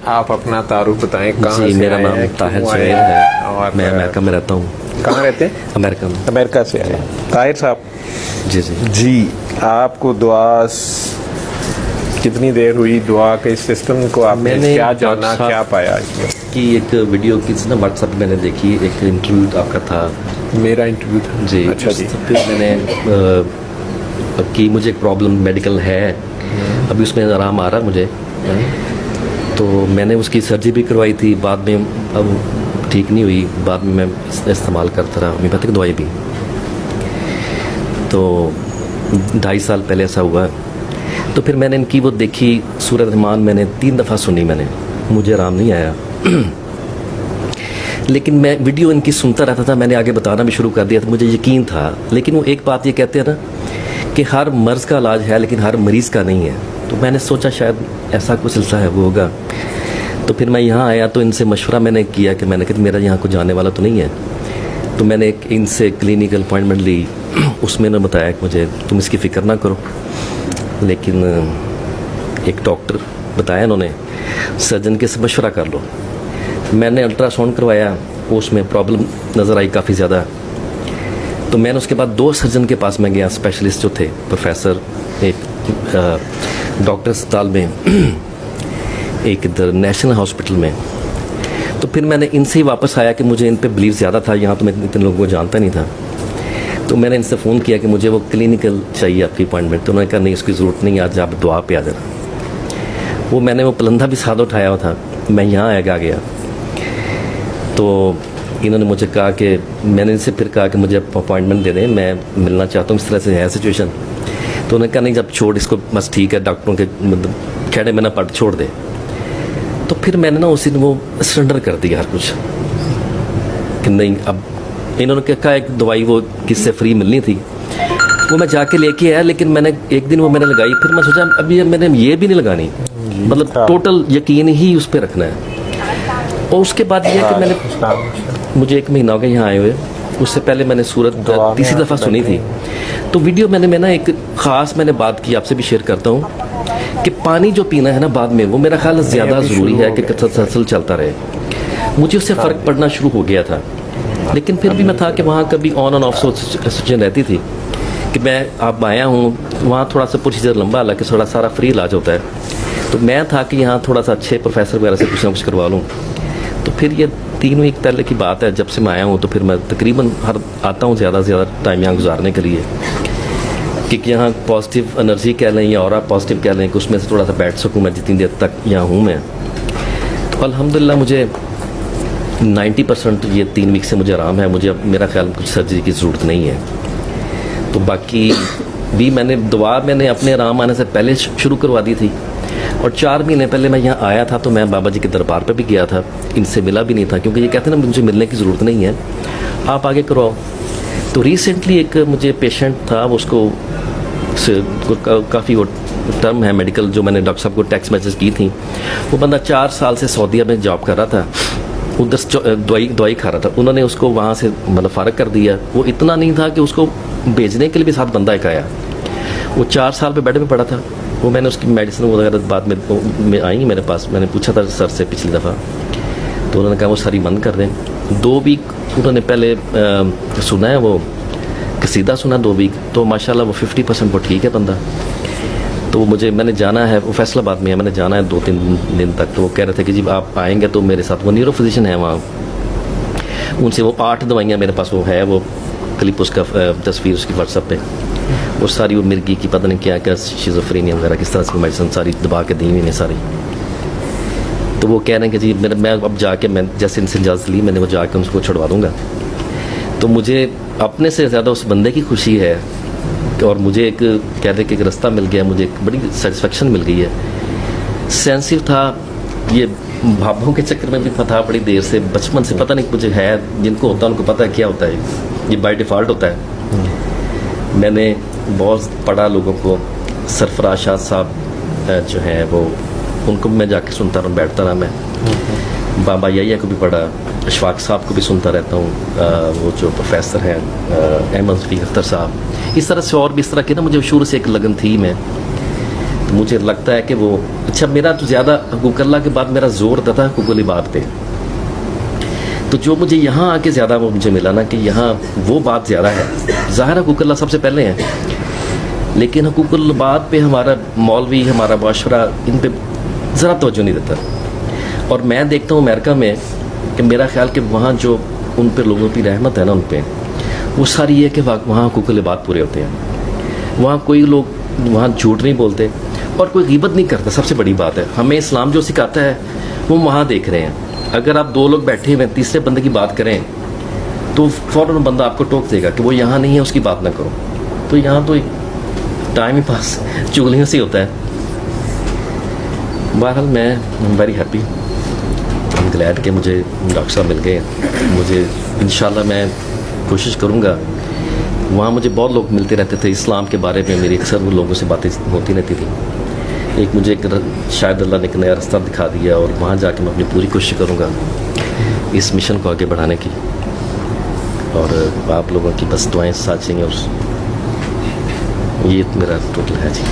आप अपना तारुफ बताएं, कहाँ जी, से मेरा आए नाम हैं, ताहिर क्यों आए सुहेल हैं, है। और मैं अमेरिका में रहता हूँ। कहाँ रहते हैं? अमेरिका में। अमेरिका से आए हैं। ताहिर साहब जी जी। जी, आपको दुआ कितनी देर हुई दुआ के इस सिस्टम को आपने मैंने क्या जाना, डॉक्टर साहब क्या पाया इसमें? कि एक वीडियो की ना व्हाट्सएप मैंने देखी, एक इंटरव्यू आपका था। मेरा इंटरव्यू था जी। अच्छा जी। फिर मैंने कि मुझे एक प्रॉब्लम मेडिकल है, अभी उसमें आराम आ रहा मुझे, तो मैंने उसकी सर्जरी भी करवाई थी, बाद में अब ठीक नहीं हुई, बाद में मैं इस्तेमाल करता रहा होम्योपैथिक दवाई भी। तो 2.5 साल पहले ऐसा हुआ। तो फिर मैंने इनकी वो देखी सूरत रहमान, मैंने 3 दफ़ा सुनी, मैंने मुझे आराम नहीं आया लेकिन मैं वीडियो इनकी सुनता रहता था, मैंने आगे बताना भी शुरू कर दिया था, मुझे यकीन था। लेकिन वो एक बात ये कहते हैं ना कि हर मर्ज़ का इलाज है लेकिन हर मरीज़ का नहीं है। तो मैंने सोचा शायद ऐसा कुछ सिलसिला है वो होगा। तो फिर मैं यहाँ आया तो इनसे मशवरा मैंने किया कि मैंने कहा मेरा यहाँ को जाने वाला तो नहीं है। तो मैंने एक इनसे क्लिनिकल अपॉइंटमेंट ली, उसमें उन्होंने बताया कि मुझे तुम इसकी फ़िक्र ना करो, लेकिन एक डॉक्टर बताया उन्होंने, सर्जन के से मशवरा कर लो। मैंने अल्ट्रासाउंड करवाया, उसमें प्रॉब्लम नज़र आई काफ़ी ज़्यादा। तो मैंने उसके बाद 2 सर्जन के पास मैं गया, स्पेशलिस्ट जो थे, प्रोफेसर, एक डॉक्टर अस्पताल में, एक इधर नेशनल हॉस्पिटल में। तो फिर मैंने इनसे ही वापस आया कि मुझे इन पे बिलीव ज़्यादा था, यहाँ तो मैं इतने लोगों को जानता नहीं था। तो मैंने इनसे फ़ोन किया कि मुझे वो क्लिनिकल चाहिए आपकी अपॉइंटमेंट। तो उन्होंने कहा नहीं, उसकी ज़रूरत नहीं, आज आप दुआ पे आ जाना। वो मैंने वो पलंधा भी साथ उठाया हुआ था, मैं यहाँ आ गया। तो इन्होंने मुझे कहा कि मैंने इनसे फिर कहा कि मुझे अपॉइंटमेंट दे दें, मैं मिलना चाहता हूँ, इस तरह से है सिचुएशन। तो उन्होंने कहा नहीं, जब छोड़ इसको, बस ठीक है, डॉक्टरों के मतलब खेड़े में ना पड़, छोड़ दे। तो फिर मैंने ना उसी दिन वो सरेंडर कर दिया हर कुछ कि नहीं। अब इन्होंने कहा एक दवाई वो किससे फ्री मिलनी थी, वो मैं जाके लेके आया, लेकिन मैंने एक दिन वो मैंने लगाई, फिर मैं सोचा अभी मैंने ये भी नहीं लगानी, मतलब टोटल यकीन ही उस पर रखना है। और उसके बाद ये कि मैंने, मुझे 1 महीना हो गया यहाँ आए हुए, उससे पहले मैंने सूरत 3री दफ़ा सुनी थी। तो वीडियो मैंने ना एक ख़ास मैंने बात की, आपसे भी शेयर करता हूँ कि पानी जो पीना है ना बाद में, वो मेरा ख्याल ज़्यादा ज़रूरी है कि तसलसल चलता रहे। मुझे उससे फ़र्क पड़ना शुरू हो गया था, लेकिन फिर भी मैं था कि वहाँ कभी ऑन एंड ऑफ सिचुएशन रहती थी कि मैं अब आया हूँ, वहाँ थोड़ा सा प्रोसीजर लंबा, हालांकि थोड़ा सारा फ्री इलाज होता है। तो मैं था कि यहाँ थोड़ा सा अच्छे प्रोफेसर वगैरह से कुछ ना कुछ करवा लूँ। तो फिर ये 3 वीक पहले की बात है, जब से मैं आया हूँ, तो फिर मैं तकरीबन हर आता हूँ ज़्यादा से ज़्यादा टाइम यहाँ गुजारने के लिए, क्योंकि यहाँ पॉजिटिव एनर्जी कह लें या और पॉजिटिव कह लें कि उसमें से थोड़ा सा बैठ सकूँ मैं जितनी देर तक यहाँ हूँ मैं। तो अल्हम्दुलिल्लाह मुझे 90% ये 3 वीक से मुझे आराम है। मुझे अब मेरा ख्याल कुछ सर्जरी की ज़रूरत नहीं है। तो बाकी भी मैंने दुआ मैंने अपने आराम आने से पहले शुरू करवा दी थी। और 4 महीने पहले मैं यहाँ आया था तो मैं बाबा जी के दरबार पे भी गया था, इनसे मिला भी नहीं था, क्योंकि ये कहते हैं ना मुझे मिलने की ज़रूरत नहीं है, आप आगे करवाओ। तो रिसेंटली एक मुझे पेशेंट था, उसको काफ़ी वो टर्म है मेडिकल, जो मैंने डॉक्टर साहब को टेक्स्ट मैसेज की थी। वो बंदा 4 साल से सऊदीया में जॉब कर रहा था, उधर दवाई खा रहा था। उन्होंने उसको वहाँ से मतलब फ़ारग कर दिया। वो इतना नहीं था कि उसको भेजने के लिए भी साथ बंदा एक आया। वो 4 साल पे बेड में पड़ा था। वो मैंने उसकी मेडिसिन वगैरह बाद में आई मेरे पास, मैंने पूछा था सर से पिछली दफ़ा, तो उन्होंने कहा वो सारी बंद कर दें। 2 वीक उन्होंने पहले सुना है, वो कसीदा सुना 2 वीक, तो माशाल्लाह वो 50% वो ठीक है बंदा। तो मैंने जाना है, वो फैसलाबाद में है, मैंने जाना है 2-3 दिन तक। तो वो कह रहे थे कि जी आप आएंगे तो मेरे साथ, वो न्यूरो फिजिशियन है वहाँ, उनसे वो 8 दवाइयाँ मेरे पास वो है, वो क्लिप उसका तस्वीर उसकी व्हाट्सएप पे, वो सारी वो मिर्गी की पता नहीं क्या क्या शिज़ोफ्रेनिया वगैरह किस तरह की मेडिसिन सारी दबा के दी हुई ने सारी। तो वो कह रहे हैं कि जी मैं अब जाके, मैं जैसे इनसे इजाज़त ली मैंने, वो जाके उनको छुड़वा दूँगा। तो मुझे अपने से ज़्यादा उस बंदे की खुशी है, और मुझे एक कह रहे कि एक रास्ता मिल गया, मुझे एक बड़ी सेटिस्फेक्शन मिल गई है। सेंसिटिव था, ये भाभों के चक्कर में भी था बड़ी देर से, बचपन से पता नहीं मुझे है, जिनको होता है उनको पता है क्या होता है, ये बाय डिफ़ॉल्ट होता है। मैंने बहुत पढ़ा लोगों को, सरफराज शाह साहब जो हैं वो, उनको मैं जाके सुनता रहा, बैठता रहा मैं। बाबा याया को भी पढ़ा, अशफाक साहब को भी सुनता रहता हूँ, वो जो प्रोफेसर हैं अहमद रफ़ीक अख्तर साहब, इस तरह से और भी इस तरह की ना मुझे शुरू से एक लगन थी मैं। तो मुझे लगता है कि वो अच्छा, मेरा तो ज़्यादा हकूक़ अल्लाह के बाद मेरा जोर होता था हकूक़ अल इबाद पे। तो जो मुझे यहाँ आके ज़्यादा वो मुझे मिला ना कि यहाँ वो बात ज़्यादा है। ज़ाहिर हकूक़ अल्लाह सबसे पहले है, लेकिन हकूक़ अल इबाद पे हमारा मौलवी, हमारा माशरा इन पे ज़रा तवज्जो नहीं देता। और मैं देखता हूँ अमेरिका में कि मेरा ख्याल कि वहाँ जो उन पर लोगों की रहमत है ना उन पर, वो सारी ये कि वहाँ हकूक़ अल इबाद पूरे होते हैं। वहाँ कोई लोग वहाँ झूठ नहीं बोलते और कोई ग़ीबत नहीं करता। सबसे बड़ी बात है, हमें इस्लाम जो सिखाता है वो वहाँ देख रहे हैं। अगर आप दो लोग बैठे हुए तीसरे बंदे की बात करें तो फ़ौरन बंदा आपको टोक देगा कि वो यहाँ नहीं है, उसकी बात ना करो। तो यहाँ तो टाइम ही पास चुगलियों से होता है। बहरहाल मैं very happy, I am glad कि मुझे डॉक्टर साहब मिल गए। मुझे इंशाल्लाह मैं कोशिश करूँगा। वहाँ मुझे बहुत लोग मिलते रहते थे इस्लाम के बारे में, मेरी अक्सर वो लोगों से बातें होती रहती थी। एक मुझे शायद अल्लाह ने एक नया रास्ता दिखा दिया और वहाँ जाके मैं अपनी पूरी कोशिश करूँगा इस मिशन को आगे बढ़ाने की। और आप लोगों की बस दुआएं साथ चाहिए और ये मेरा टोटल है जी।